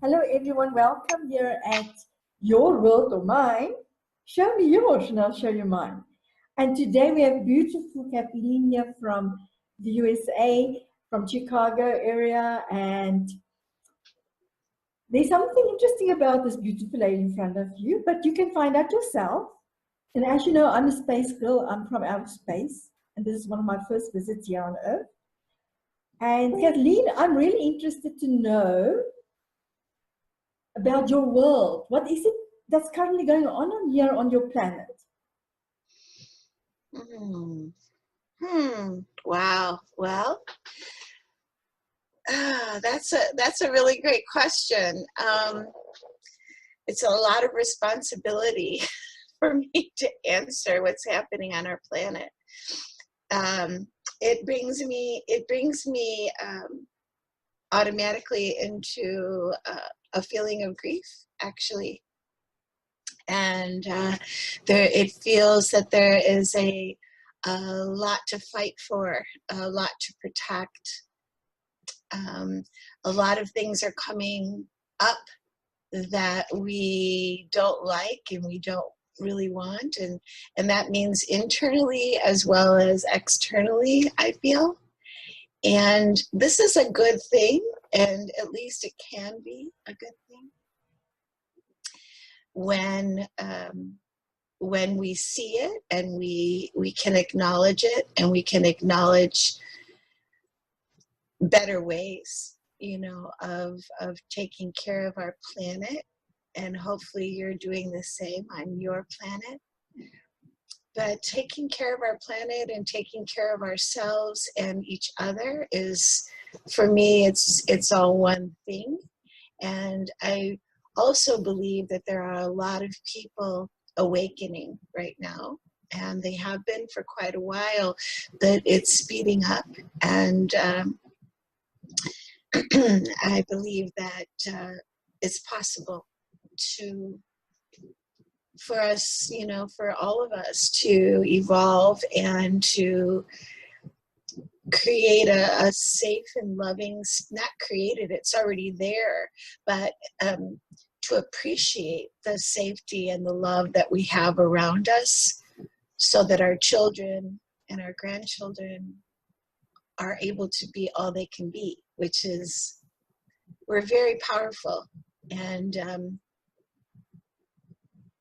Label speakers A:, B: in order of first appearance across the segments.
A: Hello everyone, welcome here at your world or mine. Show me yours and I'll show you mine. And today we have beautiful Kathleen here from the USA, from Chicago area, and there's something interesting about this beautiful lady in front of you, but you can find out yourself. And as you know, I'm a space girl, I'm from outer space, and this is one of my first visits here on Earth. And Kathleen, I'm really interested to know about your world. What is it that's currently going on here on your planet?
B: Wow. Well, that's a really great question. It's a lot of responsibility for me to answer what's happening on our planet. It brings me automatically into a feeling of grief, actually. And it feels that there is a lot to fight for, a lot to protect. A lot of things are coming up that we don't like and we don't really want, and that means internally as well as externally, I feel. And this is a good thing, and at least it can be a good thing when we see it and we can acknowledge it, and we can acknowledge better ways, of taking care of our planet. And hopefully you're doing the same on your planet. But taking care of our planet and taking care of ourselves and each other is, for me, it's all one thing. And I also believe that there are a lot of people awakening right now, and they have been for quite a while, but it's speeding up. And I believe that it's possible for us, for all of us to evolve and to create a safe and loving, not created, it's already there, but to appreciate the safety and the love that we have around us, so that our children and our grandchildren are able to be all they can be, which is, we're very powerful. And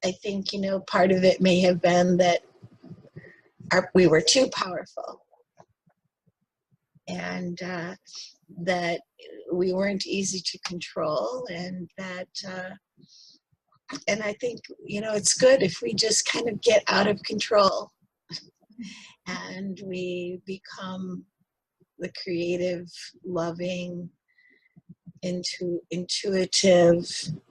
B: I think, part of it may have been that we were too powerful, and that we weren't easy to control, and that, and I think, it's good if we just kind of get out of control and we become the creative, loving, intuitive,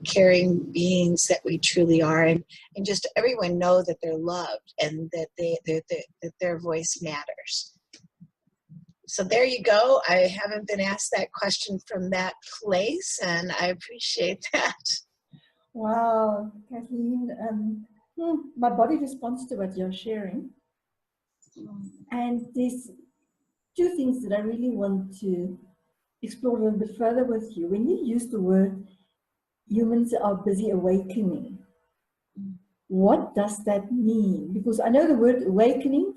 B: caring beings that we truly are, and just everyone know that they're loved and that that their voice matters. So there you go. I haven't been asked that question from that place, and I appreciate that.
A: Wow, Kathleen, my body responds to what you're sharing. And there's two things that I really want to explore a little bit further with you. When you use the word humans are busy awakening, what does that mean? Because I know the word awakening,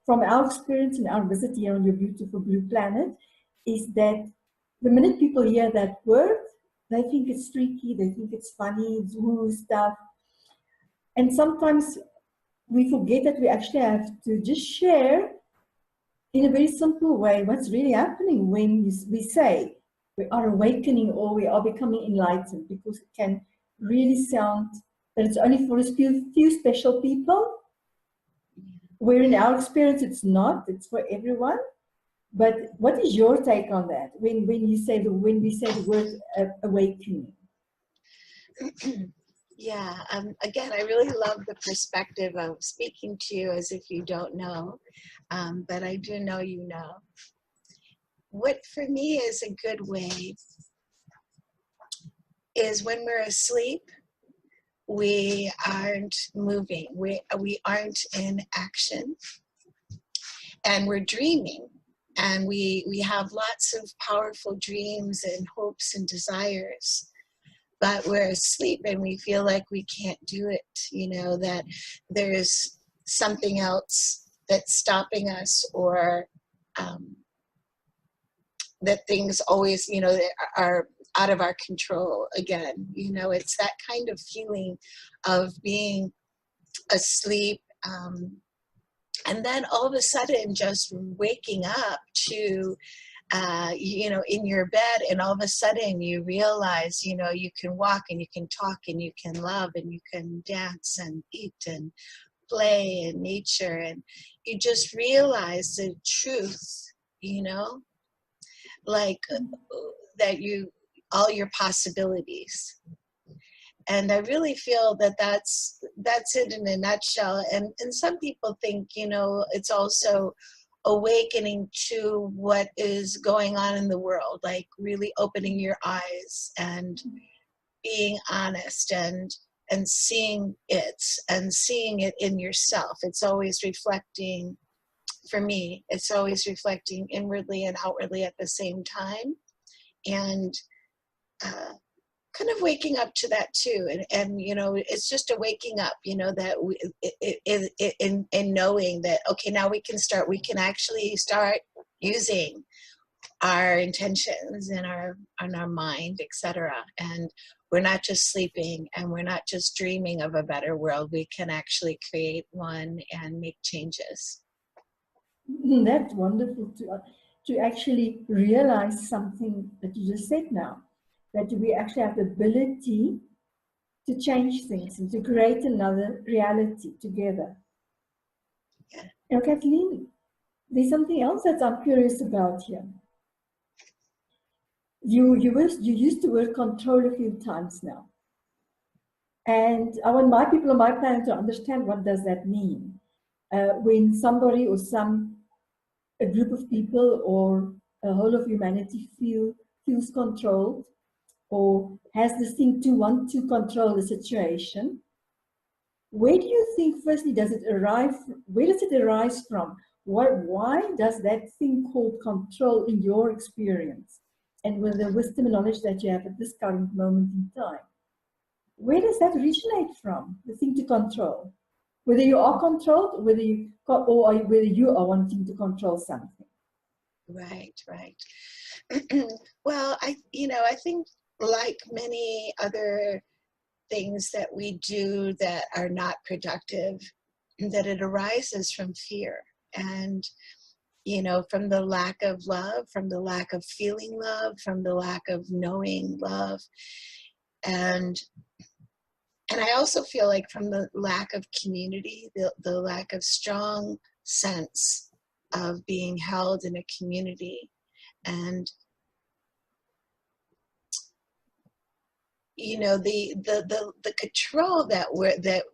A: from our experience in our visit here on your beautiful blue planet, is that the minute people hear that word, they think it's tricky, they think it's funny, it's woo stuff. And sometimes we forget that we actually have to just share in a very simple way what's really happening when we say we are awakening or we are becoming enlightened, because it can really sound that it's only for a few special people, where in our experience it's not, it's for everyone. But what is your take on that when we say the word awakening?
B: Yeah, again, I really love the perspective of speaking to you as if you don't know, but I do know you know. What for me is a good way is when we're asleep, we aren't moving, we aren't in action, and we're dreaming. And we have lots of powerful dreams and hopes and desires. but we're asleep and we feel like we can't do it, you know, that there's something else that's stopping us, or that things always, you know, are out of our control again. You know, it's that kind of feeling of being asleep, and then all of a sudden just waking up to, you know, in your bed, and all of a sudden you realize, you know, you can walk and you can talk and you can love and you can dance and eat and play in nature, and you just realize the truth, you know, like that all your possibilities. And I really feel that that's it in a nutshell. And some people think, you know, it's also awakening to what is going on in the world, like really opening your eyes and being honest and seeing it in yourself. It's always reflecting, for me, it's always reflecting inwardly and outwardly at the same time. And kind of waking up to that too, and you know, it's just a waking up, you know, that in knowing that, okay, now we can actually start using our intentions and our mind, etc. And we're not just sleeping, and we're not just dreaming of a better world. We can actually create one and make changes.
A: That's wonderful to actually realize something that you just said now, that we actually have the ability to change things and to create another reality together.
B: Yeah.
A: Now, Kathleen, there's something else that I'm curious about here. You used the word control a few times now. And I want my people on my planet to understand, what does that mean? When somebody or a group of people or a whole of humanity feels controlled, or has this thing to want to control the situation, where do you think, firstly, where does it arise from? Why does that thing called control, in your experience, and with the wisdom and knowledge that you have at this current moment in time, where does that originate from, the thing to control? Whether you are controlled, or whether you are wanting to control something.
B: Right. Well, I think, like many other things that we do that are not productive, that it arises from fear, and you know, from the lack of love, from the lack of feeling love, from the lack of knowing love, and I also feel like from the lack of community, the lack of strong sense of being held in a community. And you know, the control that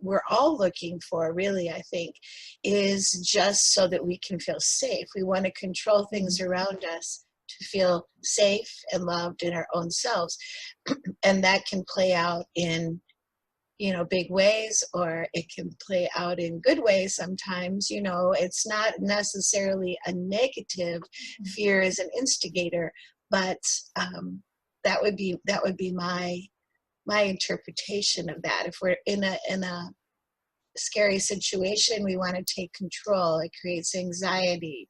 B: we're all looking for, really, I think, is just so that we can feel safe. We want to control things around us to feel safe and loved in our own selves. And that can play out in, you know, big ways, or it can play out in good ways sometimes. You know, it's not necessarily a negative. Fear is an instigator, but that would be my interpretation of that. If we're in a scary situation, we want to take control. It creates anxiety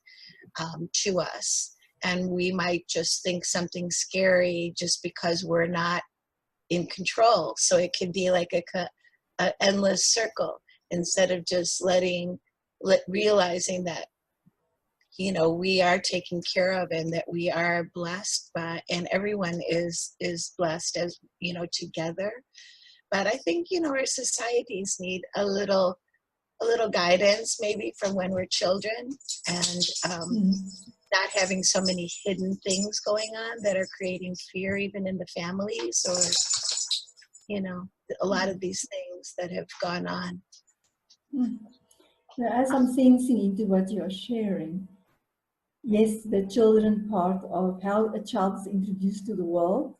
B: to us, and we might just think something scary just because we're not in control. So it can be like a endless circle, instead of just realizing that, you know, we are taken care of, and that we are blessed by, and everyone is blessed, as you know, together. But I think, you know, our societies need a little guidance, maybe from when we're children, and not having so many hidden things going on that are creating fear, even in the families, or, you know, a lot of these things that have gone on.
A: Now, as I'm sensing into what you're sharing, yes, the children part of how a child is introduced to the world,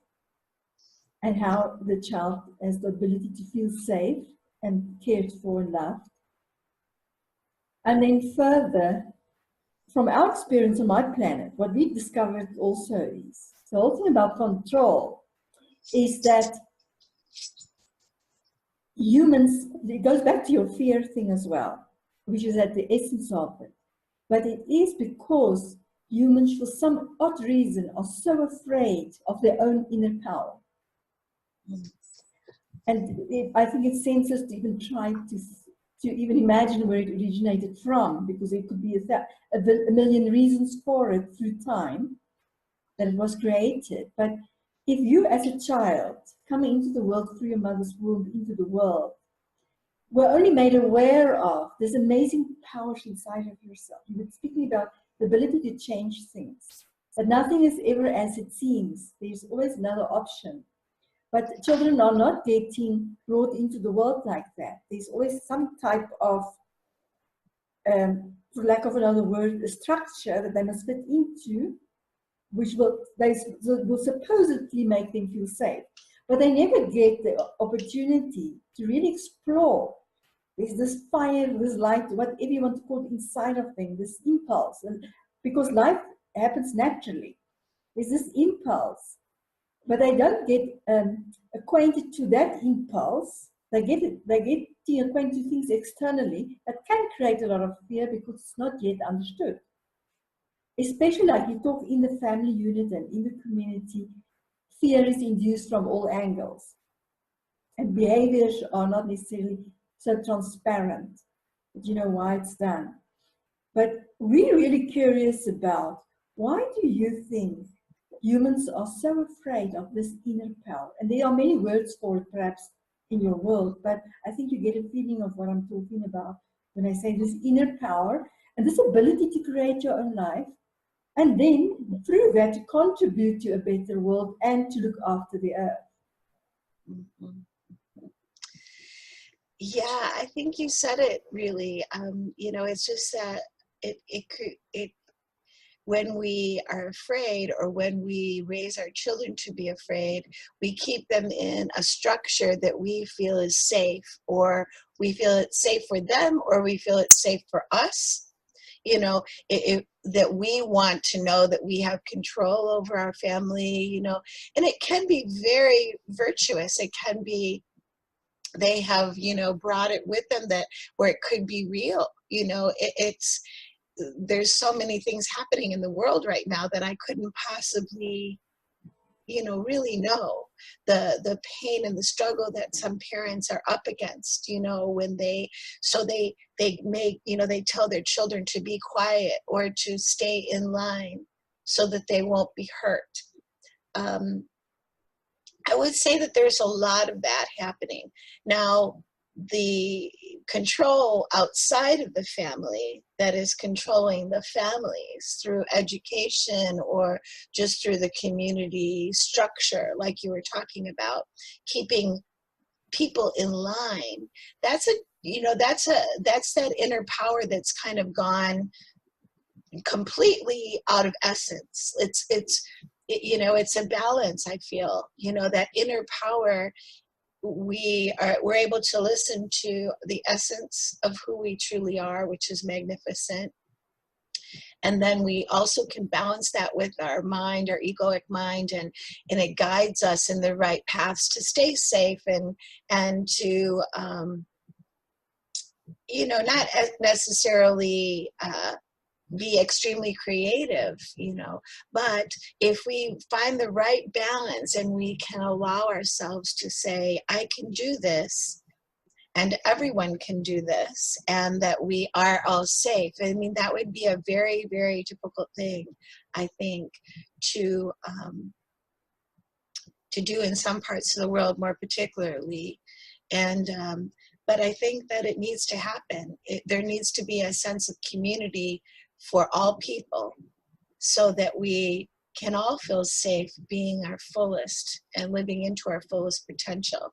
A: and how the child has the ability to feel safe and cared for and loved. And then further, from our experience on my planet, what we've discovered also is, the whole thing about control is that humans, it goes back to your fear thing as well, which is at the essence of it. But it is because humans, for some odd reason, are so afraid of their own inner power. And I think it's senseless to even try to even imagine where it originated from, because it could be a million reasons for it through time that it was created. But if you as a child coming into the world through your mother's womb into the world were only made aware of this amazing power inside of yourself, you were speaking about the ability to change things, that nothing is ever as it seems. There's always another option. But children are not getting brought into the world like that. There's always some type of, for lack of another word, a structure that they must fit into, which will supposedly make them feel safe. But they never get the opportunity to really explore. There's this fire, this light, whatever you want to call it, inside of them, this impulse. And because life happens naturally, there's this impulse. But they don't get acquainted to that impulse. They get acquainted to things externally that can create a lot of fear because it's not yet understood. Especially like you talk in the family unit and in the community, fear is induced from all angles. And behaviors are not necessarily so transparent, but you know why it's done. But we're really curious about, why do you think humans are so afraid of this inner power? And there are many words for it perhaps in your world, but I think you get a feeling of what I'm talking about when I say this inner power and this ability to create your own life, and then through that to contribute to a better world and to look after the earth.
B: Mm-hmm. Yeah, I think you said it really. You know, it's just that it when we are afraid, or when we raise our children to be afraid, we keep them in a structure that we feel is safe, or we feel it's safe for them, or we feel it's safe for us. You know, that we want to know that we have control over our family, you know, and it can be very virtuous. It can be, they have, you know, brought it with them, that where it could be real, you know, there's so many things happening in the world right now that I couldn't possibly, you know, really know the pain and the struggle that some parents are up against, you know, when they make, you know, they tell their children to be quiet or to stay in line so that they won't be hurt. I would say that there's a lot of that happening. Now, the control outside of the family that is controlling the families through education or just through the community structure, like you were talking about, keeping people in line, that's that inner power that's kind of gone completely out of essence. You know, it's a balance, I feel, you know, that inner power, we're able to listen to the essence of who we truly are, which is magnificent. And then we also can balance that with our mind, our egoic mind, and it guides us in the right paths to stay safe and to, you know, not necessarily be extremely creative, you know, but if we find the right balance and we can allow ourselves to say, I can do this, and everyone can do this, and that we are all safe. I mean, that would be a very, very difficult thing, I think, to do in some parts of the world more particularly. And but I think that it needs to happen. There needs to be a sense of community for all people, so that we can all feel safe being our fullest and living into our fullest potential.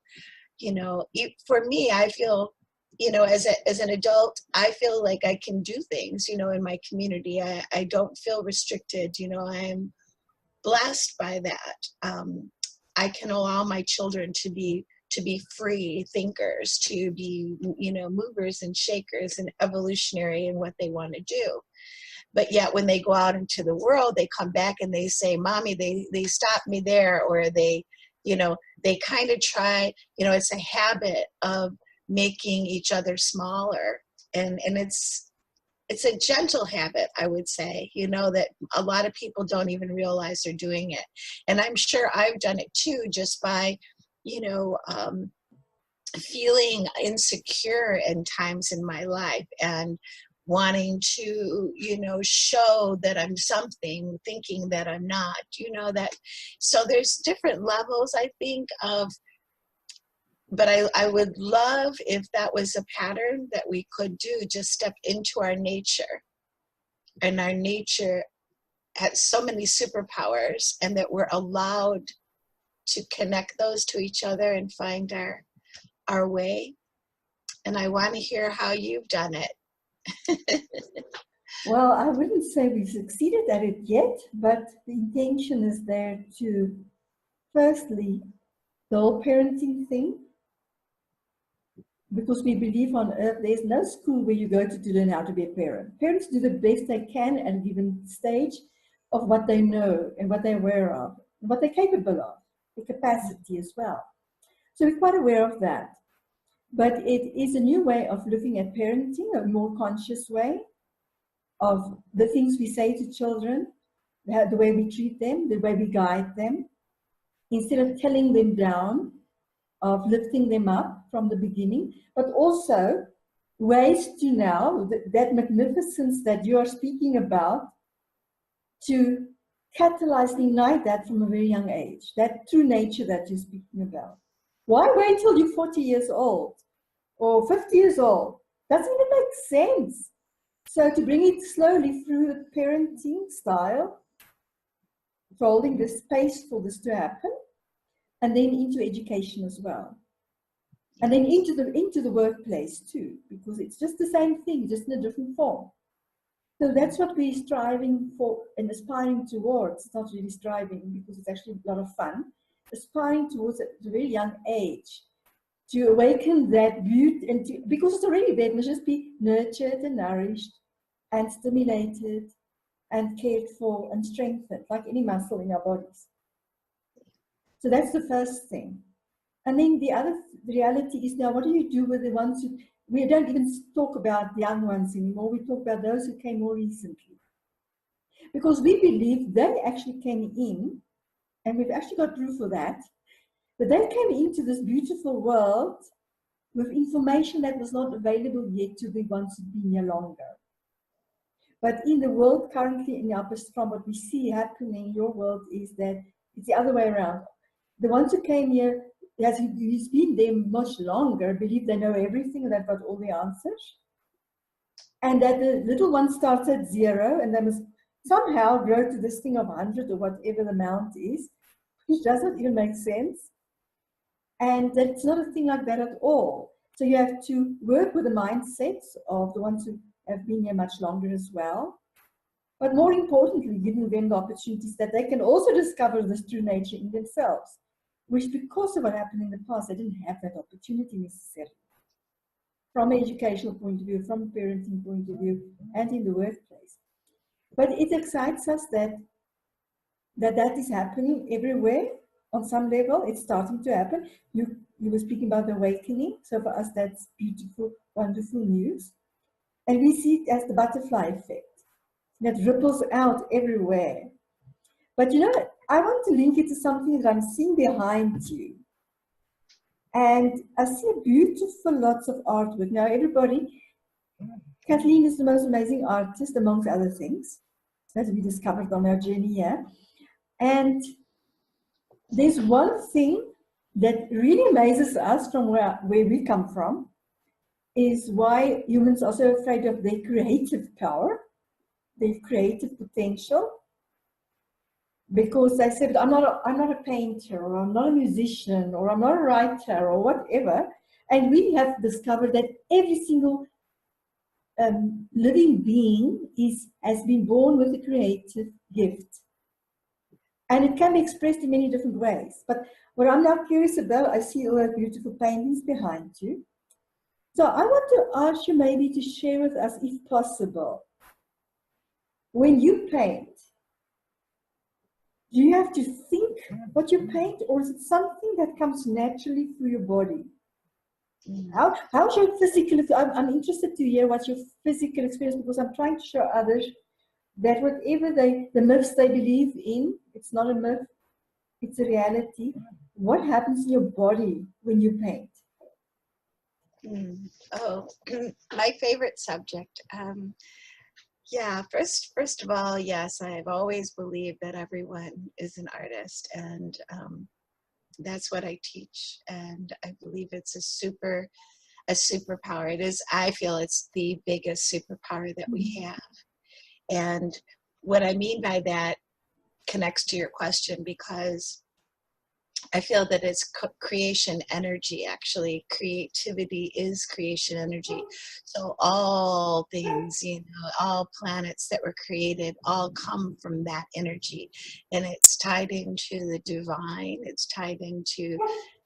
B: You know, for me, I feel, you know, as an adult, I feel like I can do things, you know, in my community. I don't feel restricted, you know, I'm blessed by that. I can allow my children to be free thinkers, to be, you know, movers and shakers and evolutionary in what they want to do. But yet when they go out into the world, they come back and they say, Mommy, they stopped me there, or they, you know, they kind of try, you know, it's a habit of making each other smaller. And it's a gentle habit, I would say, you know, that a lot of people don't even realize they're doing it. And I'm sure I've done it too, just by, you know, feeling insecure in times in my life and wanting to, you know, show that I'm something, thinking that I'm not, you know, that. So there's different levels, I think, of, but I would love if that was a pattern that we could do, just step into our nature. And our nature has so many superpowers, and that we're allowed to connect those to each other and find our way. And I want to hear how you've done it.
A: Well, I wouldn't say we've succeeded at it yet, but the intention is there to, firstly, the whole parenting thing, because we believe on earth there's no school where you go to learn how to be a parent. Parents do the best they can at a given stage of what they know and what they're aware of, and what they're capable of, the capacity as well. So we're quite aware of that. But it is a new way of looking at parenting, a more conscious way of the things we say to children, the way we treat them, the way we guide them, instead of telling them down, of lifting them up from the beginning, but also ways to now, that magnificence that you are speaking about, to catalyze and ignite that from a very young age, that true nature that you're speaking about. Why wait till you're 40 years old or 50 years old? Doesn't even make sense. So to bring it slowly through the parenting style, holding the space for this to happen, and then into education as well. And then into the workplace too, because it's just the same thing, just in a different form. So that's what we're striving for and aspiring towards. It's not really striving, because it's actually a lot of fun. Aspiring towards at a very young age to awaken that beauty, and because it's already there, it must just be nurtured and nourished and stimulated and cared for and strengthened, like any muscle in our bodies. So that's the first thing. And then the other reality is, now what do you do with the ones who, we don't even talk about the young ones anymore, we talk about those who came more recently. Because we believe they actually came in, and we've actually got proof for that, but they came into this beautiful world with information that was not available yet to the ones who've been here longer. But in the world currently, in our, from what we see happening in your world, is that it's the other way around. The ones who came here, who's been there much longer, believe they know everything and they've got all the answers. And that the little ones starts at 0 and they must somehow grow to this thing of 100 or whatever the amount is, which doesn't even make sense. And that's not a thing like that at all. So you have to work with the mindsets of the ones who have been here much longer as well. But more importantly, giving them the opportunities that they can also discover this true nature in themselves, which, because of what happened in the past, they didn't have that opportunity necessarily. From an educational point of view, from a parenting point of view, and in the workplace. But it excites us that is happening everywhere on some level. It's starting to happen. You were speaking about the awakening. So for us, that's beautiful, wonderful news. And we see it as the butterfly effect that ripples out everywhere. But you know, I want to link it to something that I'm seeing behind you. And I see beautiful lots of artwork. Now, everybody, Kathleen is the most amazing artist, amongst other things, that we discovered on our journey here. And there's one thing that really amazes us from where we come from, is why humans are so afraid of their creative power, their creative potential. Because they said, I'm not a painter, or I'm not a musician, or I'm not a writer, or whatever. And we have discovered that every single living being has been born with a creative gift. And it can be expressed in many different ways. But what I'm now curious about, I see all those beautiful paintings behind you. So I want to ask you maybe to share with us, if possible, when you paint, Do you have to think what you paint, or is it something that comes naturally through your body? How's your physical? I'm interested to hear what's your physical experience, because I'm trying to show others that whatever the myths they believe in, it's not a myth, it's a reality. What happens in your body when you paint?
B: Oh, my favorite subject. Yeah, first of all, yes, I've always believed that everyone is an artist, and that's what I teach. And I believe it's a superpower. It is. I feel it's the biggest superpower that we have. And what I mean by that connects to your question, because I feel that it's creation energy. Actually, creativity is creation energy. So all things, all planets that were created all come from that energy. And it's tied into the divine. It's tied into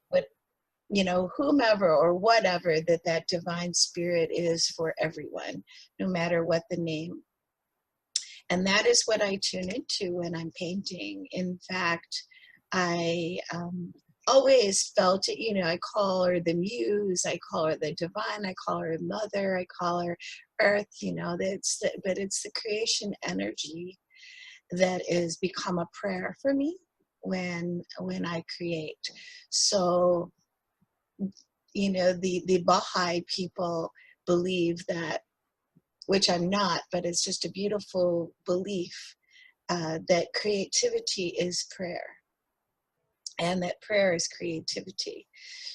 B: what, whomever or whatever that divine spirit is for everyone, no matter what the name. And that is what I tune into when I'm painting. In fact, I always felt it, I call her the muse, I call her the divine, I call her mother, I call her earth, but it's the creation energy that has become a prayer for me when I create. So, the Baha'i people believe that, which I'm not, but it's just a beautiful belief, that creativity is prayer, and that prayer is creativity.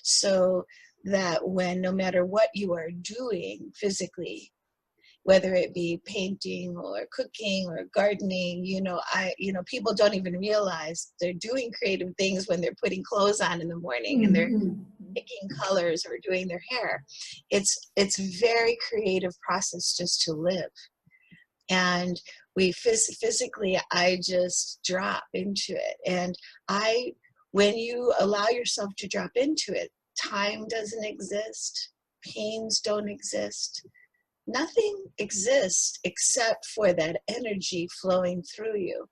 B: So that when, no matter what you are doing physically, whether it be painting or cooking or gardening, people don't even realize they're doing creative things when they're putting clothes on in the morning and they're picking colors or doing their hair. It's very creative process just to live. And we physically, I just drop into it. And when you allow yourself to drop into it, time doesn't exist, pains don't exist, nothing exists except for that energy flowing through you.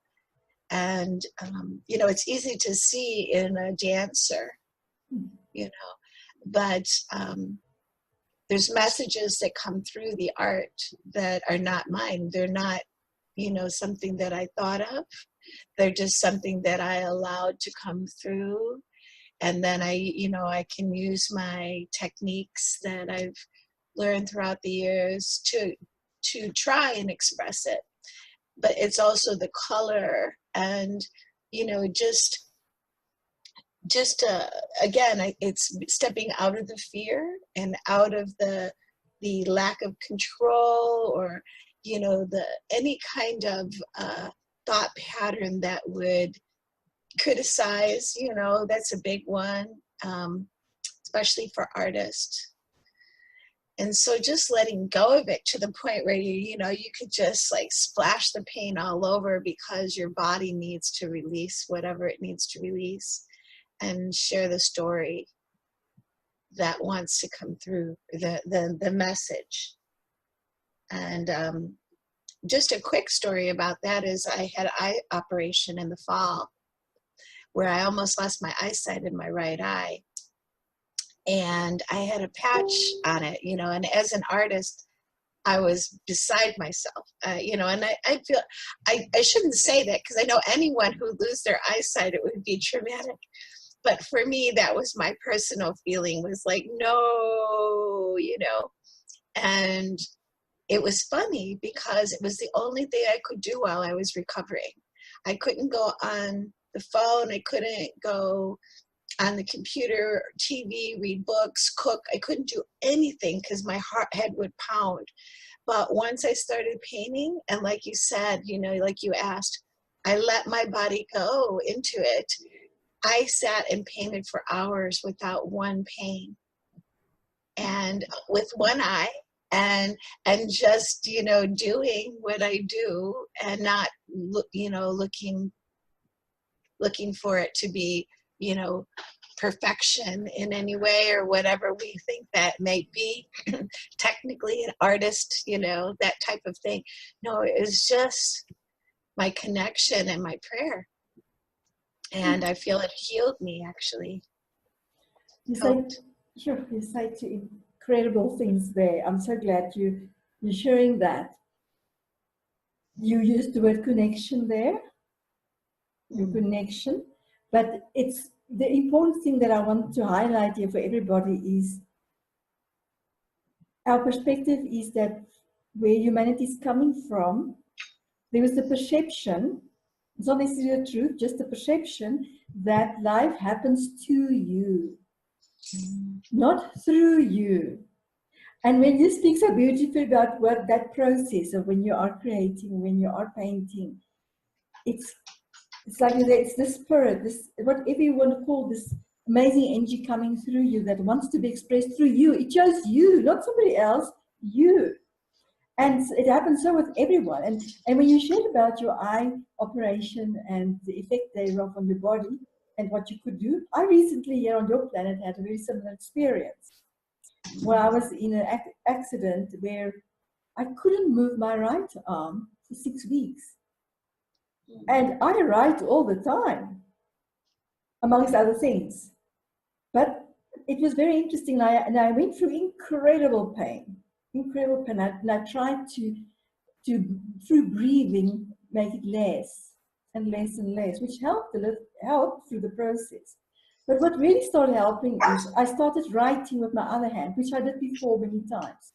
B: And it's easy to see in a dancer, but there's messages that come through the art that are not mine. They're not, something that I thought of. They're just something that I allowed to come through. And then I can use my techniques that I've learned throughout the years to try and express it. But it's also the color and, again, it's stepping out of the fear and out of the lack of control, or any kind of thought pattern that would criticize. That's a big one, especially for artists. And so just letting go of it to the point where you could just like splash the paint all over, because your body needs to release whatever it needs to release, and share the story that wants to come through, the message. And just a quick story about that is I had an eye operation in the fall where I almost lost my eyesight in my right eye. And I had a patch on it, and as an artist, I was beside myself, and I feel, I shouldn't say that, because I know anyone who loses their eyesight, it would be traumatic. But for me, that was my personal feeling, was like, no, and it was funny because it was the only thing I could do while I was recovering. I couldn't go on the phone. I couldn't go on the computer, TV, read books, cook. I couldn't do anything because my head would pound. But once I started painting, and like you said, like you asked, I let my body go into it. I sat and painted for hours without one pain, and with one eye, and just doing what I do, and not looking for it to be perfection in any way, or whatever we think that may be. Technically an artist, that type of thing. No, it was just my connection and my prayer. And I feel it healed me, actually.
A: You say, sure, you say two incredible things there. I'm so glad you're sharing that. You used the word connection there, your connection, but it's the important thing that I want to highlight here for everybody is our perspective is that where humanity is coming from, there is the perception, it's not necessarily the truth, just the perception that life happens to you, not through you. And when you speak so beautifully about what that process of when you are creating, when you are painting, it's like it's the spirit, this whatever you want to call this amazing energy coming through you that wants to be expressed through you. It shows you, not somebody else, you. And it happens so with everyone. And when you shared about your eye operation and the effect thereof on your body and what you could do, I recently here on your planet had a very similar experience. Where I was in an accident where I couldn't move my right arm for 6 weeks. And I write all the time, amongst other things. But it was very interesting. And I went through incredible pain. And I tried to, through breathing, make it less and less and less, which helped through the process. But what really started helping is I started writing with my other hand, which I did before many times.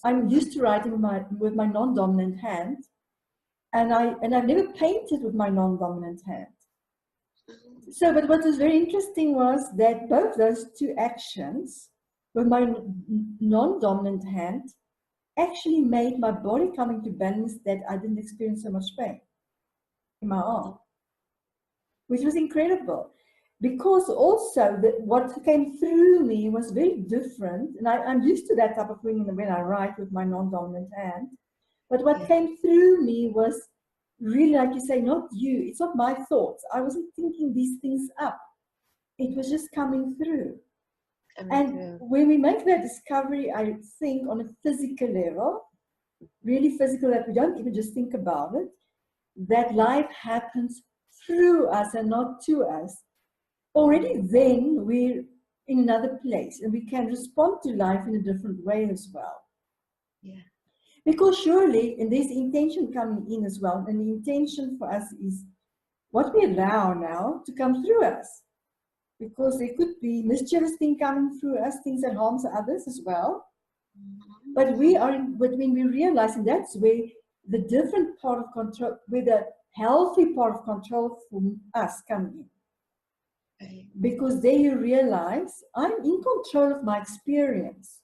A: I'm used to writing with my non-dominant hand, and I've never painted with my non-dominant hand. So, but what was very interesting was that both those two actions with my non-dominant hand actually made my body come into balance, that I didn't experience so much pain in my arm, which was incredible. Because also what came through me was very different, and I'm used to that type of thing when I write with my non-dominant hand. But what came through me was really, like you say, not you. It's not my thoughts. I wasn't thinking these things up. It was just coming through. When we make that discovery, I think on a physical level, really physical, that we don't even just think about it, that life happens through us and not to us. Already then we're in another place and we can respond to life in a different way as well.
B: Yeah.
A: Because surely, and there's intention coming in as well, and the intention for us is what we allow now to come through us. Because there could be mischievous things coming through us, things that harms others as well. But when we realize, and that's where the different part of control, where the healthy part of control from us comes in. Because there you realize I'm in control of my experience,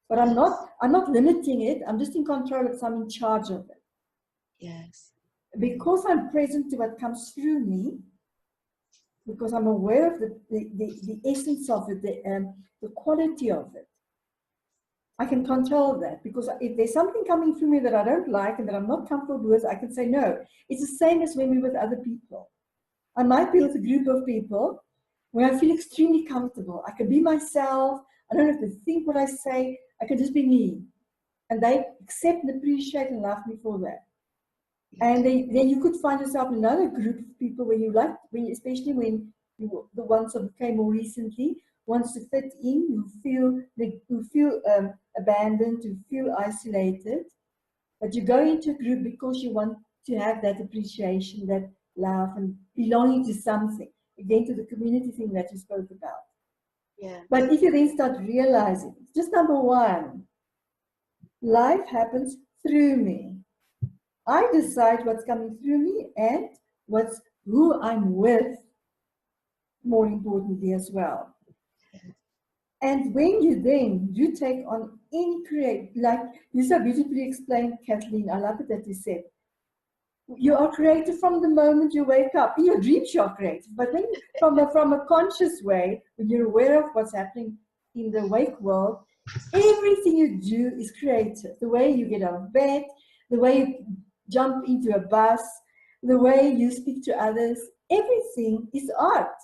A: but I'm not limiting it. I'm just in control of it. I'm in charge of it.
B: Yes.
A: Because I'm present to what comes through me, because I'm aware of the essence of it, the quality of it. I can control that, because if there's something coming through me that I don't like and that I'm not comfortable with, I can say no. It's the same as when we're with other people. I might be with a group of people where I feel extremely comfortable. I can be myself. I don't have to think what I say. I can just be me. And they accept and appreciate and love me for that. And then you could find yourself in another group of people where you like, especially when the ones that came more recently, wants to fit in, you feel abandoned, you feel isolated. But you go into a group because you want to have that appreciation, that love, and belonging to something. Again, to the community thing that you spoke about.
B: Yeah.
A: But if you then start realizing, just number one, life happens through me. I decide what's coming through me and who I'm with, more importantly as well. And when you take on any like you so beautifully explained, Kathleen, I love it that you said, you are creative from the moment you wake up. In your dreams, you are creative. But when from a conscious way, when you're aware of what's happening in the wake world, everything you do is creative. The way you get out of bed, the way you jump into a bus, the way you speak to others, everything is art.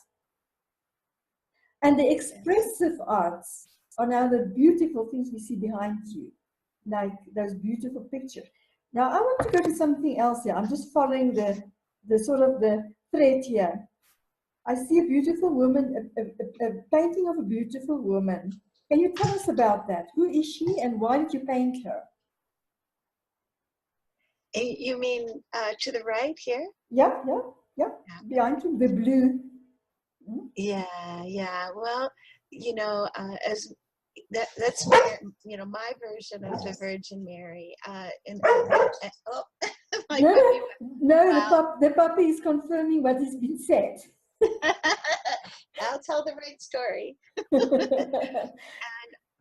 A: And the expressive arts are now the beautiful things we see behind you, like those beautiful pictures. Now I want to go to something else here. I'm just following the sort of the thread here. I see a beautiful woman, a painting of a beautiful woman. Can you tell us about that? Who is she and why did you paint her?
B: You mean to the right here?
A: Yeah, yeah, yeah. Behind you, the blue.
B: Yeah. Well, as that's my version of the Virgin Mary. Oh, my
A: No,
B: puppy.
A: no,
B: Wow.
A: the puppy is confirming what has been said.
B: I'll tell the right story.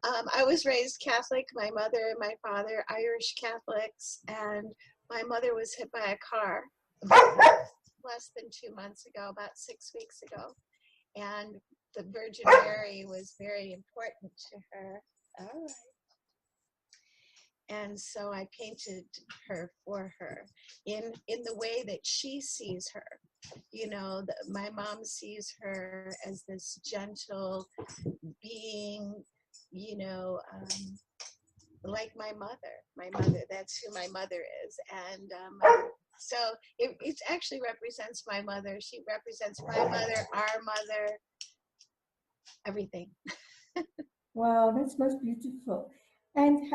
B: I was raised Catholic. My mother and my father, Irish Catholics, and my mother was hit by a car less than 2 months ago, about 6 weeks ago. And the Virgin Mary was very important to her. All right. And so I painted her for her in the way that she sees her. My mom sees her as this gentle being, like my mother. That's who my mother is. And so it actually represents my mother. She represents my mother, our mother, everything.
A: Wow, that's most beautiful. And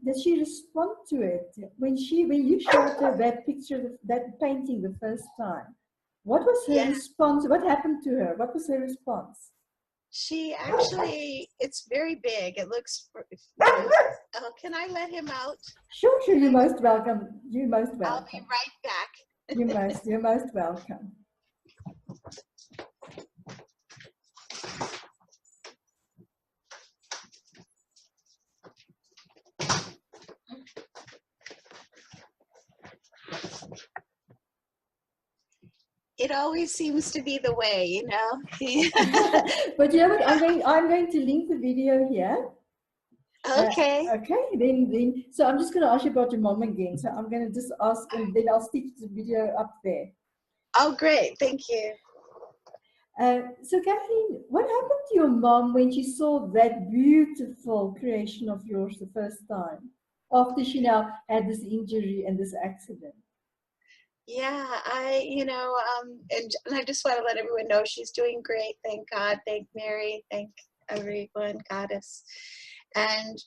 A: does she respond to it when you showed her that picture, that painting the first time? What was her
B: Yeah,
A: response? What happened to her? What was her response?
B: she actually, it's very big. It looks, oh, can I let him out?
A: Sure, you're most welcome. You're most
B: I'll be
A: welcome.
B: right back.
A: You're most welcome.
B: It always seems to be the way,
A: But you know what? I'm going to link the video here.
B: Okay.
A: Okay, then so I'm just going to ask you about your mom again. So I'm going to just ask, and then I'll stick the video up there.
B: Oh, great. Thank you.
A: So Kathleen, what happened to your mom when she saw that beautiful creation of yours the first time, after she now had this injury and this accident?
B: Yeah, and I just want to let everyone know she's doing great. Thank God. Thank Mary. Thank everyone, Goddess. And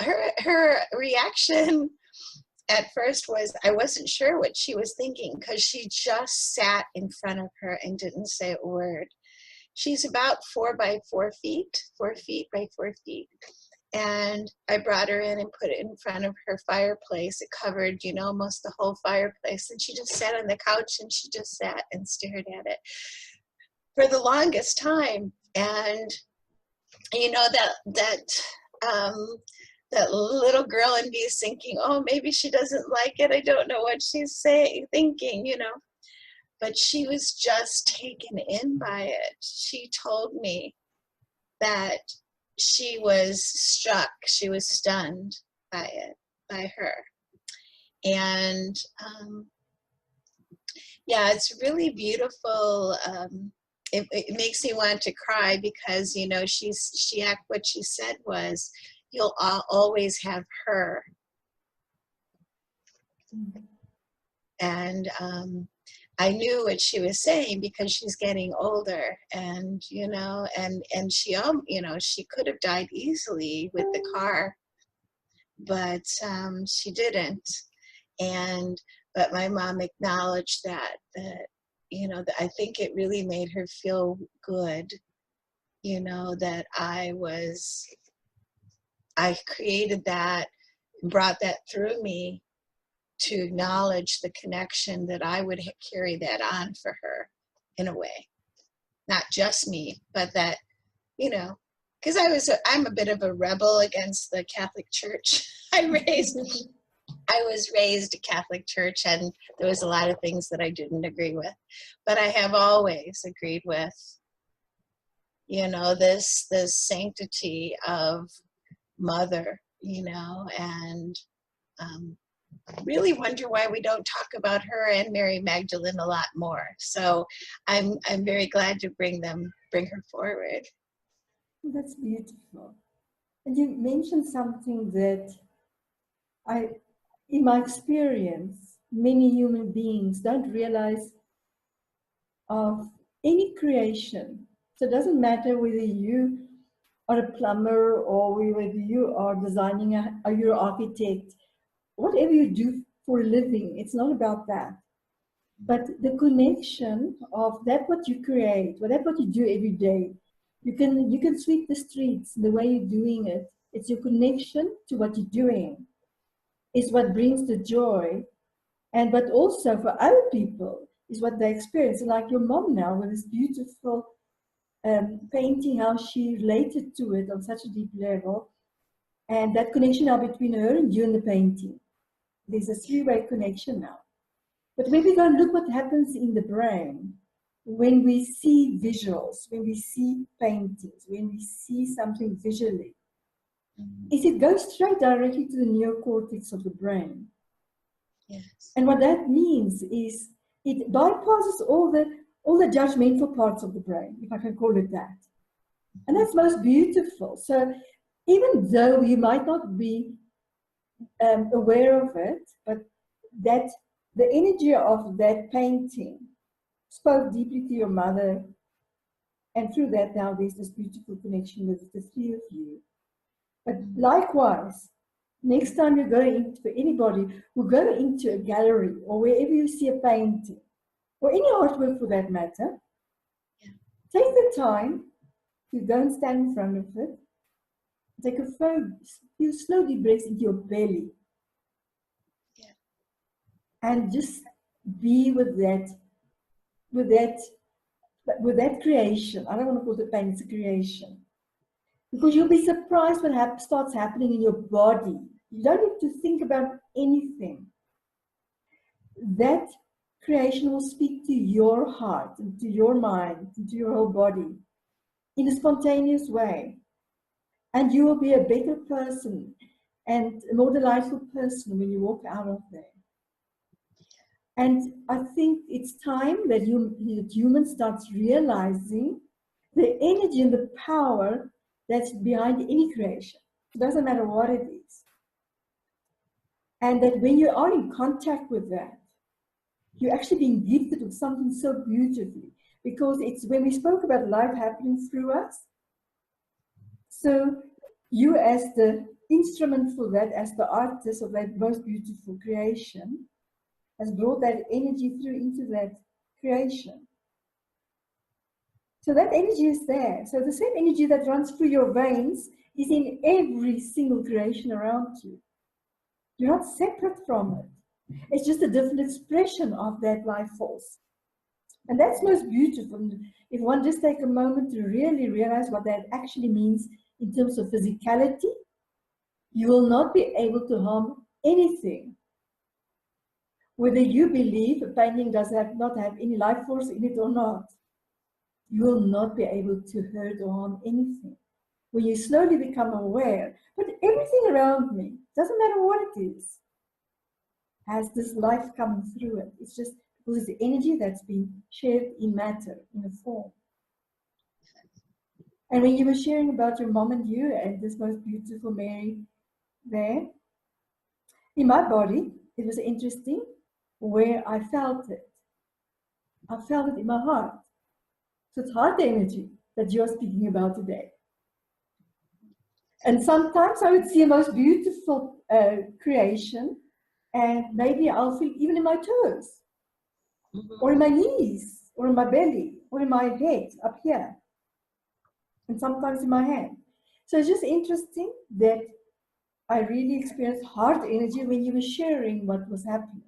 B: her reaction at first was, I wasn't sure what she was thinking because she just sat in front of her and didn't say a word. She's about 4 by 4 feet, 4 feet by 4 feet. And I brought her in and put it in front of her fireplace. It covered, almost the whole fireplace. And she just sat on the couch and she just sat and stared at it for the longest time. And that little girl in me is thinking, oh, maybe she doesn't like it. I don't know what she's thinking. But she was just taken in by it. She told me that she was struck, she was stunned by it, by her. And yeah, it's really beautiful. It makes me want to cry because, what she said was, you'll always have her. And I knew what she was saying because she's getting older, and and she could have died easily with the car, but she didn't. But my mom acknowledged that I think it really made her feel good, that I created that, brought that through me to acknowledge the connection, that I would carry that on for her in a way. Not just me, but that, because I'm a bit of a rebel against the Catholic Church. I was raised a Catholic Church, and there was a lot of things that I didn't agree with. But I have always agreed with, this sanctity of mother, and really wonder why we don't talk about her and Mary Magdalene a lot more. So I'm very glad to bring her forward.
A: That's beautiful. And you mentioned something that in my experience, many human beings don't realize of any creation. So it doesn't matter whether you are a plumber or whether you are designing or you're an architect, whatever you do for a living, it's not about that. But the connection of that what you create, or that what you do every day, you can sweep the streets the way you're doing it. It's your connection to what you're doing is what brings the joy, and but also for other people is what they experience. And like your mom now with this beautiful painting, how she related to it on such a deep level, and that connection now between her and you and the painting. There's a three-way connection now. But when we go and look what happens in the brain, when we see visuals, when we see paintings, when we see something visually, is it goes straight directly to the neocortex of the brain.
B: Yes.
A: And what that means is it bypasses all the judgmental parts of the brain, if I can call it that. And that's most beautiful. So even though you might not be aware of it, but that the energy of that painting spoke deeply to your mother, and through that now there's this beautiful connection with the three of you. But likewise, next time you go into, for anybody who go into a gallery or wherever you see a painting, or any artwork for that matter, take the time to go and stand in front of it, take a few slow deep breaths into your belly, and just be with that creation. I don't want to call it pain, it's a creation. Because you'll be surprised what starts happening in your body. You don't need to think about anything. That creation will speak to your heart, and to your mind, and to your whole body in a spontaneous way. And you will be a better person and a more delightful person when you walk out of there. And I think it's time that humans start realizing the energy and the power that's behind any creation. It doesn't matter what it is. And that when you are in contact with that, you're actually being gifted with something so beautifully. Because it's when we spoke about life happening through us. So you as the instrument for that, as the artist of that most beautiful creation, has brought that energy through into that creation. So that energy is there. So the same energy that runs through your veins is in every single creation around you. You're not separate from it. It's just a different expression of that life force. And that's most beautiful. If one just take a moment to really realize what that actually means in terms of physicality, you will not be able to harm anything. Whether you believe a painting does not have any life force in it or not, you will not be able to hurt or harm anything. When you slowly become aware, but everything around me, doesn't matter what it is, has this life coming through it. It's just because it's the energy that's been shared in matter, in a form. And when you were sharing about your mom and you and this most beautiful Mary there, in my body, it was interesting where I felt it. I felt it in my heart. So it's heart energy that you're speaking about today. And sometimes I would see a most beautiful creation, and maybe I'll feel even in my toes, or in my knees, or in my belly, or in my head, up here, and sometimes in my hand. So it's just interesting that I really experienced heart energy when you were sharing what was happening.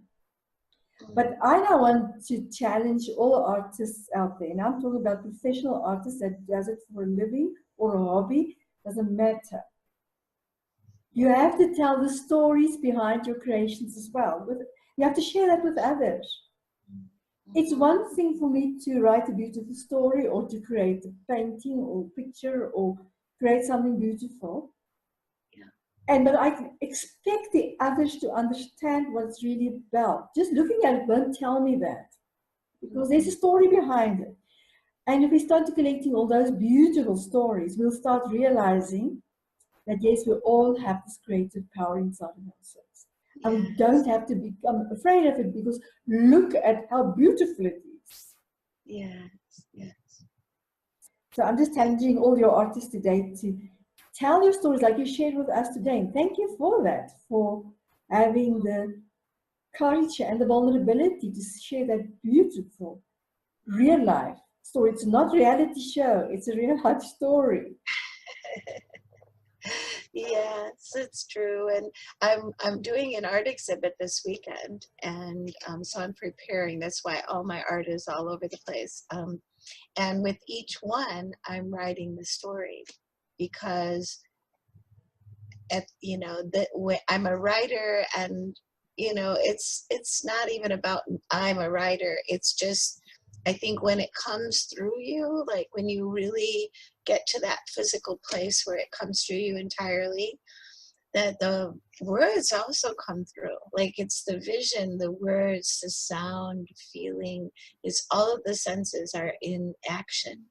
A: But I now want to challenge all artists out there, and I'm talking about professional artists that does it for a living or a hobby, doesn't matter. You have to tell the stories behind your creations as well. You have to share that with others. It's one thing for me to write a beautiful story or to create a painting or picture or create something beautiful. But I expect the others to understand what it's really about. Just looking at it won't tell me that, because there's a story behind it. And if we start collecting all those beautiful stories, we'll start realizing that yes, we all have this creative power inside of ourselves. And we don't have to become afraid of it, because look at how beautiful it is.
B: Yes, yes.
A: So I'm just challenging all your artists today to tell your stories like you shared with us today. And thank you for that, for having the courage and the vulnerability to share that beautiful real life story. It's not reality show, it's a real life story.
B: Yes, it's true. And I'm doing an art exhibit this weekend, and so I'm preparing. That's why all my art is all over the place. And with each one, I'm writing the story, because I'm a writer, and it's not even about I'm a writer. It's just, I think when it comes through you, like when you really get to that physical place where it comes through you entirely, that the words also come through. Like it's the vision, the words, the sound, feeling, it's all of the senses are in action.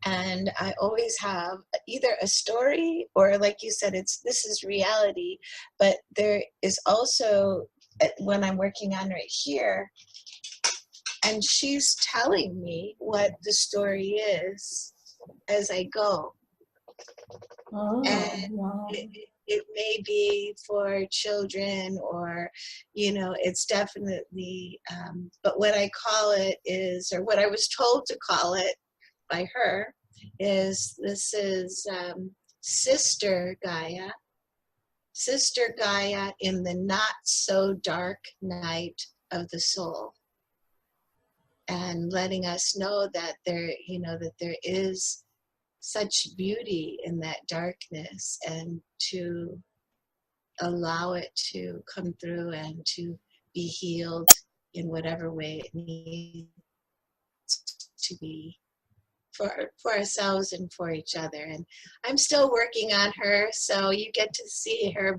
B: And I always have either a story, or like you said, this is reality, but there is also, when I'm working on right here, and she's telling me what the story is as I go.
A: Oh,
B: And
A: wow.
B: it may be for children, or it's definitely, but what I call it is, or what I was told to call it by her, this is Sister Gaia in the not so dark night of the soul, and letting us know that there is such beauty in that darkness, and to allow it to come through and to be healed in whatever way it needs to be, for ourselves and for each other. And I'm still working on her, so you get to see her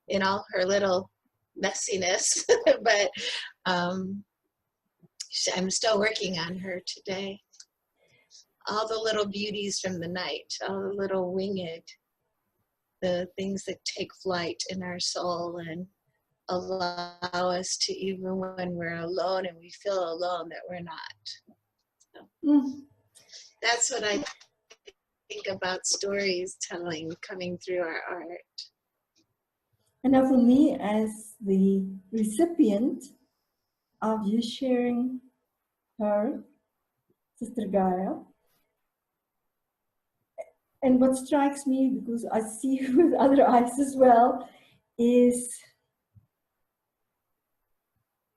B: in all her little messiness, but I'm still working on her today. All the little beauties from the night, all the little winged, the things that take flight in our soul and allow us to, even when we're alone and we feel alone, that we're not. So that's what I think about stories telling, coming through our art.
A: And now for me, as the recipient of you sharing her, Sister Gaia, and what strikes me, because I see with other eyes as well, is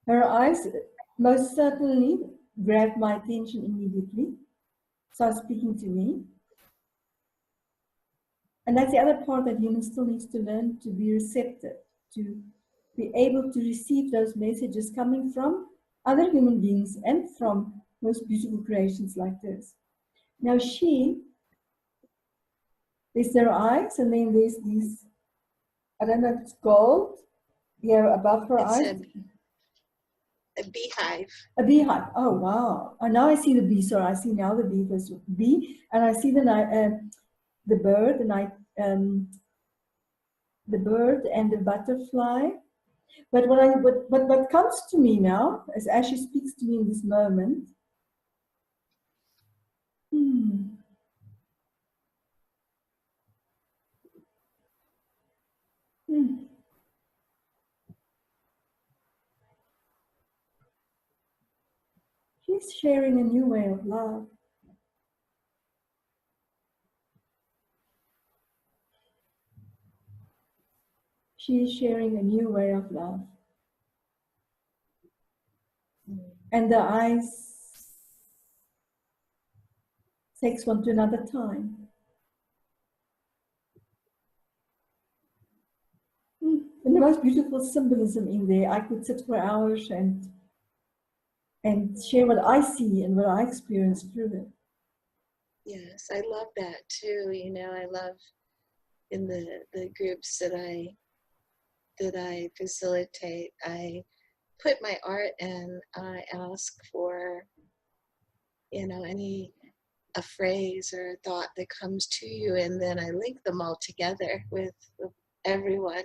A: her eyes most certainly grabbed my attention immediately. Started speaking to me. And that's the other part that human still needs to learn, to be receptive, to be able to receive those messages coming from other human beings and from most beautiful creations like this. Now there's their eyes, and then there's these, I don't know if it's gold, above her eyes.
B: A beehive.
A: A beehive. Oh, wow. Oh, now I see the bee. Sorry, I see now the bee. There's bee, and I see the bird, the bird and the butterfly. But what comes to me now, as she speaks to me in this moment, she's sharing a new way of love. She is sharing a new way of love. And the eyes takes one to another time. And the most beautiful symbolism in there. I could sit for hours and share what I see and what I experience through it.
B: Yes, I love that too. I love in the groups that I facilitate, I put my art and I ask for, a phrase or a thought that comes to you, and then I link them all together with everyone,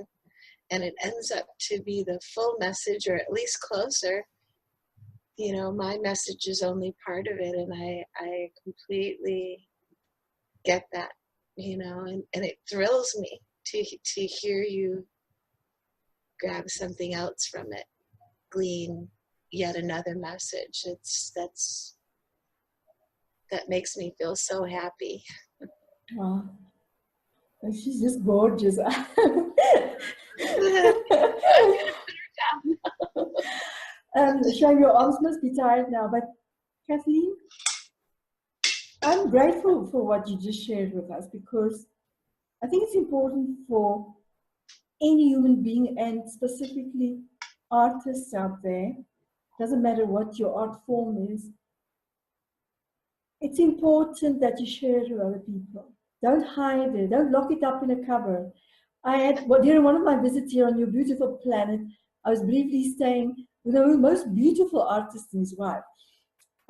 B: and it ends up to be the full message, or at least closer, you know, my message is only part of it, and I completely get that, you know, and it thrills me to hear you grab something else from it, glean yet another message. That makes me feel so happy.
A: Wow. She's just gorgeous. Sure, your arms must be tired now, but Kathleen, I'm grateful for what you just shared with us, because I think it's important for any human being, and specifically artists out there, doesn't matter what your art form is, it's important that you share it with other people. Don't hide it, don't lock it up in a cupboard. During one of my visits here on your beautiful planet, I was briefly staying with the most beautiful artist and his wife.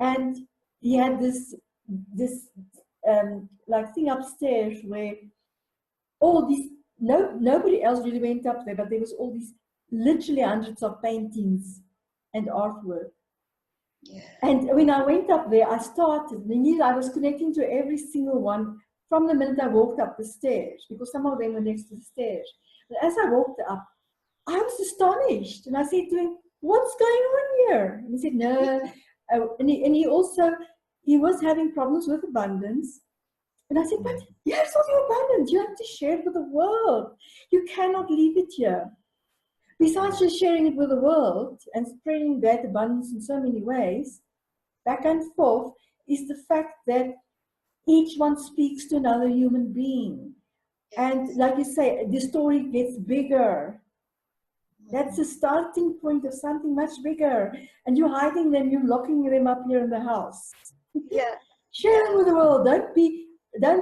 A: And he had this like thing upstairs where all these, nobody else really went up there, but there was all these literally hundreds of paintings and artwork.
B: Yeah.
A: And when I went up there, I was connecting to every single one from the minute I walked up the stairs, because some of them were next to the stairs. But as I walked up, I was astonished, and I said to him, "What's going on here?" And he said, "No." And he was having problems with abundance. And I said, "But here's all your abundance. You have to share it with the world. You cannot leave it here." Besides just sharing it with the world and spreading that abundance in so many ways, back and forth, is the fact that each one speaks to another human being. And like you say, the story gets bigger. That's the starting point of something much bigger. And you're hiding them, you're locking them up here in the house.
B: Yeah.
A: Share it with the world. Don't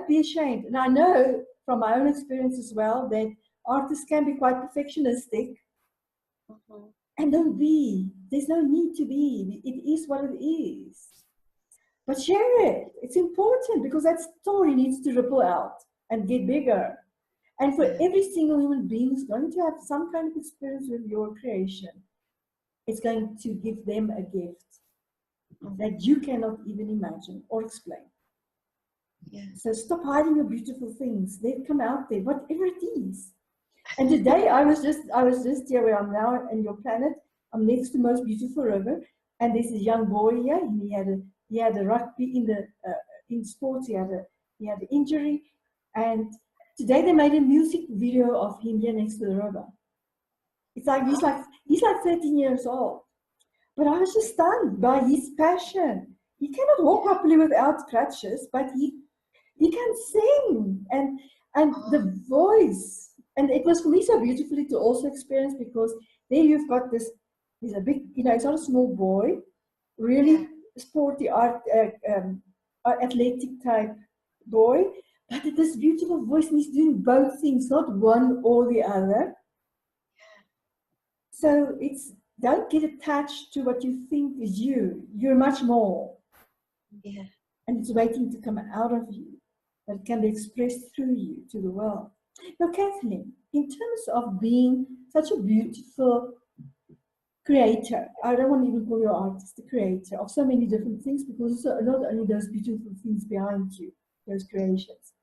A: be ashamed. And I know from my own experience as well that artists can be quite perfectionistic.
B: Mm-hmm.
A: And don't be. There's no need to be. It is what it is. But share it. It's important, because that story needs to ripple out and get bigger. And for every single human being who's going to have some kind of experience with your creation, it's going to give them a gift that you cannot even imagine or explain.
B: Yeah.
A: So stop hiding your beautiful things. They come out there, whatever it is. And today I was just here where I'm now in your planet. I'm next to the most beautiful river, and there's this young boy here. And he had a rugby in sports. He had an injury, and today they made a music video of him here next to the river. It's like he's like 13 years old. But I was just stunned by his passion. He cannot walk properly without crutches, but he can sing, and the voice. And it was for me so beautifully to also experience, because there you've got this, he's a big, he's not a small boy, really sporty athletic type boy, but this beautiful voice, and he's doing both things, not one or the other. So don't get attached to what you think is you. You're much more.
B: Yeah.
A: And it's waiting to come out of you, that can be expressed through you to the world. Now, Kathleen, in terms of being such a beautiful creator, I don't want to even call you an artist, a creator of so many different things, because it's not only those beautiful things behind you, those creations.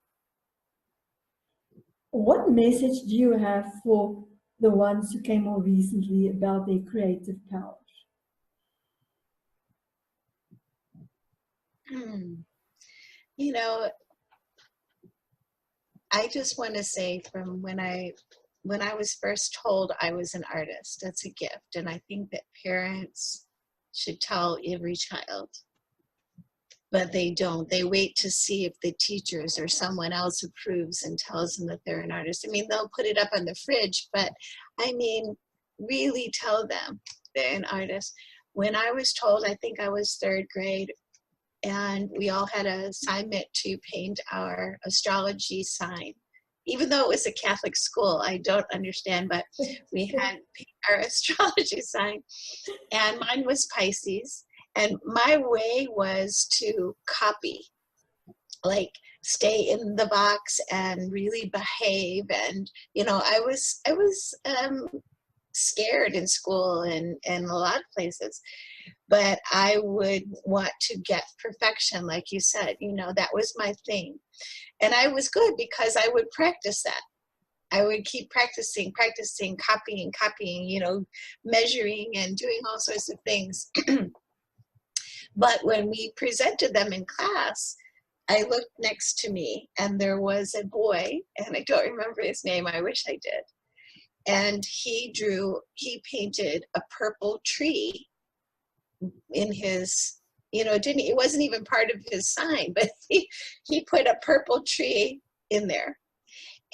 A: What message do you have for the ones who came more recently about their creative power?
B: You know, I just want to say, from when I was first told I was an artist, that's a gift. And I think that parents should tell every child, but they don't. They wait to see if the teachers or someone else approves and tells them that they're an artist. I mean, they'll put it up on the fridge, but I mean, really tell them they're an artist. When I was told, I think I was 3rd grade, and we all had an assignment to paint our astrology sign. Even though it was a Catholic school, I don't understand, but we had our astrology sign, and mine was Pisces. And my way was to copy, like stay in the box and really behave. And, you know, I was scared in school and a lot of places. But I would want to get perfection, like you said, you know, that was my thing. And I was good because I would practice that. I would keep practicing, copying, you know, measuring and doing all sorts of things. But when we presented them in class, I looked next to me and there was a boy, and I don't remember his name, I wish I did. And he painted a purple tree in his, you know, it wasn't even part of his sign, but he put a purple tree in there.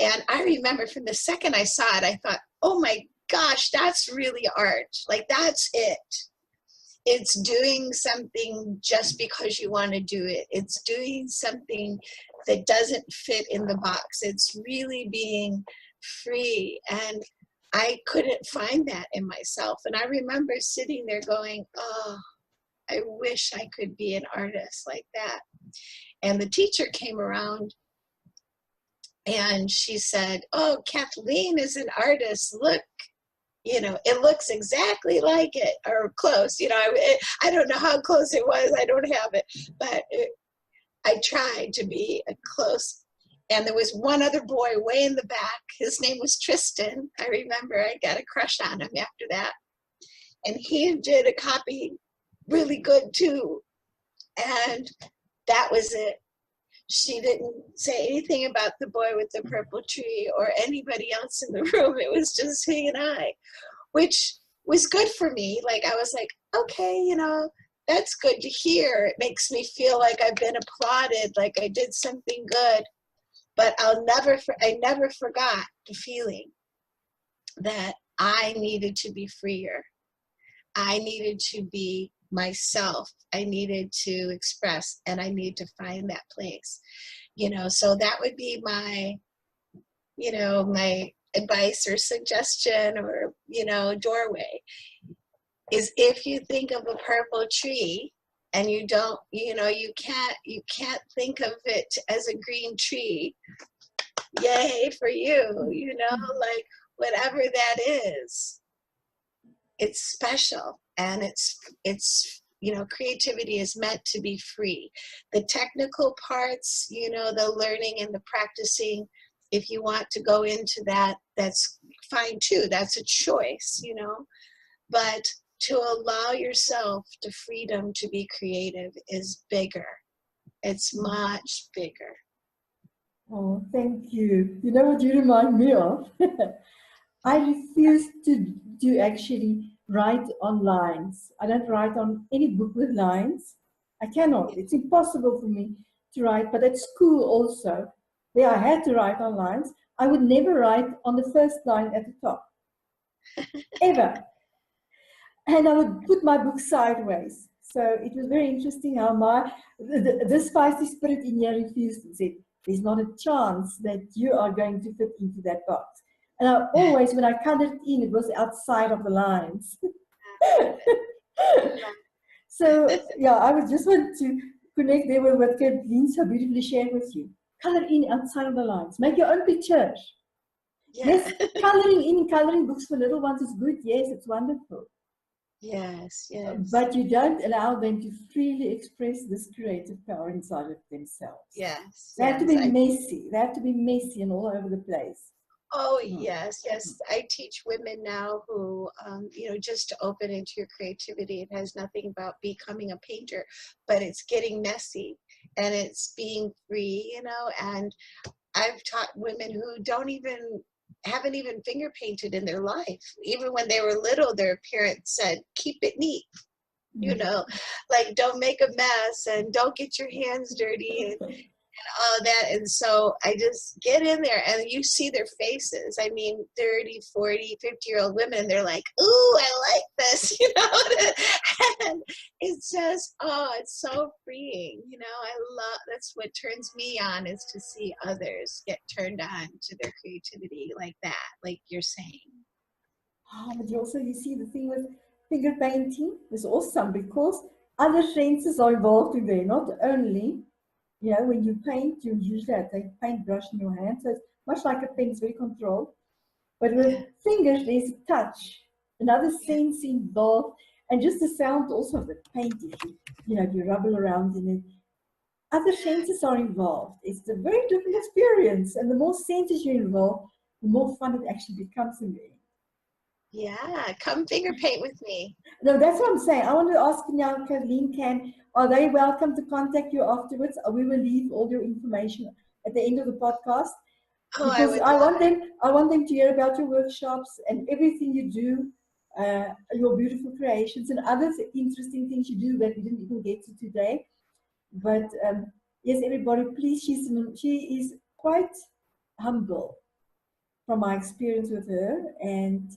B: And I remember from the second I saw it, I thought, oh my gosh, that's really art. Like, that's it. It's doing something just because you want to do it. It's doing something that doesn't fit in the box. It's really being free. And I couldn't find that in myself. And I remember sitting there going, oh, I wish I could be an artist like that. And the teacher came around and she said, oh, Kathleen is an artist. Look, you know, it looks exactly like it, or close. You know, I don't know how close it was. I don't have it. But I tried to be close. And there was one other boy way in the back. His name was Tristan. I remember I got a crush on him after that. And he did a copy really good too. And that was it. She didn't say anything about the boy with the purple tree or anybody else in the room. It was just he and I, which was good for me. Like, I was like, okay, you know, that's good to hear. It makes me feel like I've been applauded, like I did something good. But I never forgot the feeling that I needed to be freer. I needed to be myself. I needed to express, and I need to find that place, you know. So that would be my, you know, my advice or suggestion, or, you know, doorway, is if you think of a purple tree and you don't, you know, you can't think of it as a green tree, yay for you, you know, like whatever that is, it's special. And it's, you know, creativity is meant to be free. The technical parts, you know, the learning and the practicing, if you want to go into that, that's fine too. That's a choice, you know. But to allow yourself the freedom to be creative is bigger. It's much bigger.
A: Oh, thank you. You know what you remind me of? I refuse to actually write on lines. I don't write on any book with lines. I cannot. It's impossible for me to write. But at school also, where I had to write on lines, I would never write on the first line at the top. Ever. And I would put my book sideways. So it was very interesting how this feisty spirit in here refused and said, there's not a chance that you are going to fit into that box. And I always, when I colored in, it was outside of the lines. So, yeah, I would just want to connect there with what Kathleen so beautifully shared with you. Color in outside of the lines. Make your own pictures.
B: Yeah.
A: Yes, coloring books for little ones is good. Yes, it's wonderful.
B: Yes, yes.
A: But you don't allow them to freely express this creative power inside of themselves.
B: Yes.
A: They have to be messy. They have to be messy and all over the place.
B: Oh, yes, yes. I teach women now who, you know, just to open into your creativity. It has nothing about becoming a painter, but it's getting messy and it's being free, you know. And I've taught women who haven't even finger painted in their life. Even when they were little, their parents said, keep it neat, you know, like don't make a mess and don't get your hands dirty and all that. And so I just get in there and you see their faces. I mean, 30, 40, 50-year-old women, they're like, ooh, I like this, you know. And it's just, oh, it's so freeing, you know. That's what turns me on, is to see others get turned on to their creativity like that, like you're saying.
A: Oh, but you see the thing with finger painting is awesome because other senses are involved in there, not only, you know, when you paint, you usually have a paintbrush in your hand, so it's much like a pen, it's very controlled. But with fingers, there's a touch. another sense involved, and just the sound also of the paint, if if you rubble around in it. Other senses are involved. It's a very different experience, and the more senses you're involved, the more fun it actually becomes in the end.
B: Yeah, come finger paint with me.
A: No, that's what I'm saying. I want to ask now, Kathleen, are they welcome to contact you afterwards? We will leave all your information at the end of the podcast,
B: Oh, I
A: because
B: would love
A: I want them to hear about your workshops and everything you do, your beautiful creations and other interesting things you do that we didn't even get to today. But yes, everybody, please, she is quite humble from my experience with her, and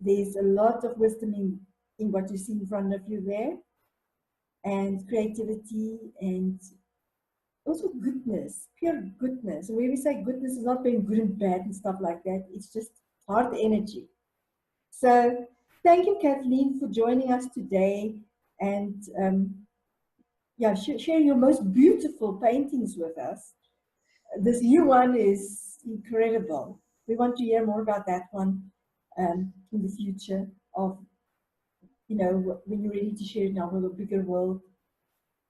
A: there's a lot of wisdom in what you see in front of you there, and creativity, and also goodness, pure goodness. And when we say goodness, is not being good and bad and stuff like that. It's just heart energy. So thank you, Kathleen, for joining us today, and yeah, share your most beautiful paintings with us. This new one is incredible. We want to hear more about that one in the future, of when you're ready to share it now with a bigger world.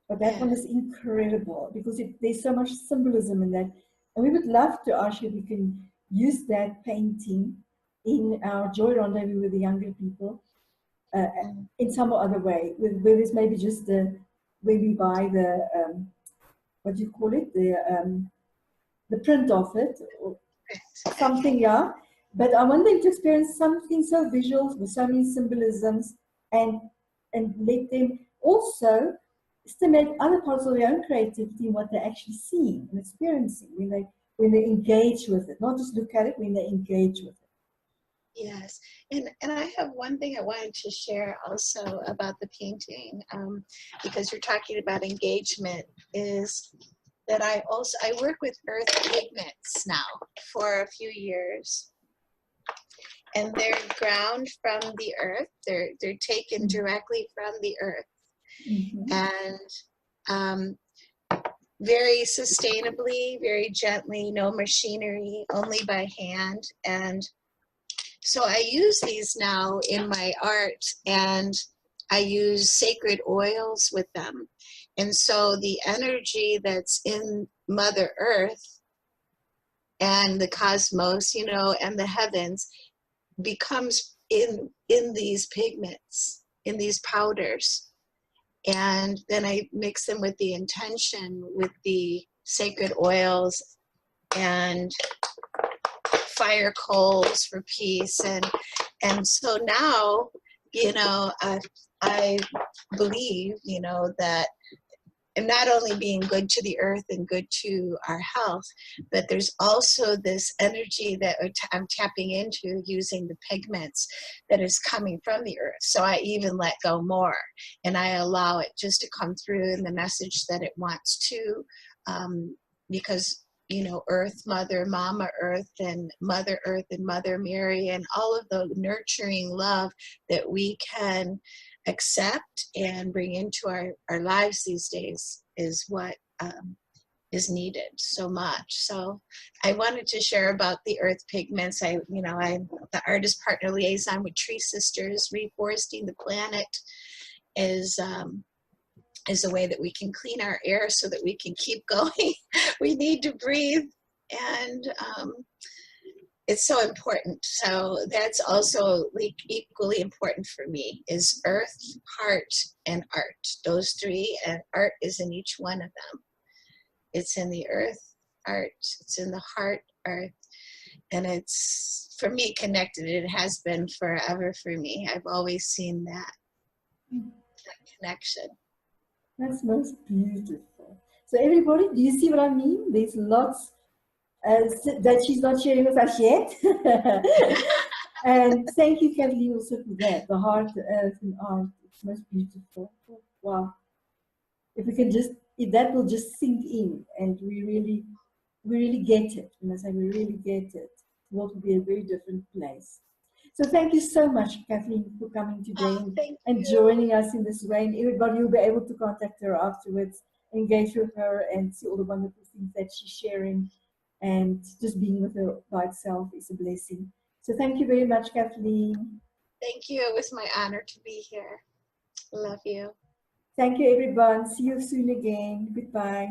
A: But that one is incredible because there's so much symbolism in that. And we would love to ask you if we can use that painting in our Joy Rendezvous with the younger people in some other way, where there's maybe just where we buy the, what do you call it, the print of it, or something, yeah. But I want them to experience something so visual with so many symbolisms, and let them also stimulate other parts of their own creativity in what they're actually seeing and experiencing when they engage with it, not just look at it, when they engage with it.
B: Yes, and I have one thing I wanted to share also about the painting, because you're talking about engagement, is that I work with earth pigments now for a few years, and they're ground from the earth. They're taken directly from the earth, and very sustainably, very gently, no machinery, only by hand. And so I use these now in my art, and I use sacred oils with them. And so the energy that's in Mother Earth and the cosmos, and the heavens becomes in these pigments, in these powders. And then I mix them with the intention, with the sacred oils and fire coals for peace. And so now, I believe, that I'm not only being good to the earth and good to our health, but there's also this energy that I'm tapping into using the pigments that is coming from the earth. So I even let go more, and I allow it just to come through in the message that it wants to, because Earth Mother, Mama Earth, and Mother Mary, and all of the nurturing love that we can accept and bring into our lives these days is what is needed so much. So I wanted to share about the earth pigments. I'm the artist partner liaison with Tree Sisters. Reforesting the planet is a way that we can clean our air so that we can keep going. We need to breathe, and it's so important. So that's also equally important for me, is earth, heart, and art. Those three, and art is in each one of them. It's in the earth, art. It's in the heart, earth. And it's, for me, connected. It has been forever for me. I've always seen that connection.
A: That's most beautiful. So everybody, do you see what I mean? There's lots that she's not sharing with us yet. And thank you, Kathleen, also for that. The heart, the earth, and art. It's most beautiful. Wow. If that will just sink in, and we really get it. When I say we really get it, the world will be a very different place. So thank you so much, Kathleen, for coming today and joining us in this way. And everybody will be able to contact her afterwards, engage with her, and see all the wonderful things that she's sharing. And just being with her by itself is a blessing. So thank you very much, Kathleen.
B: Thank you. It was my honor to be here. Love you.
A: Thank you, everyone. See you soon again. Goodbye.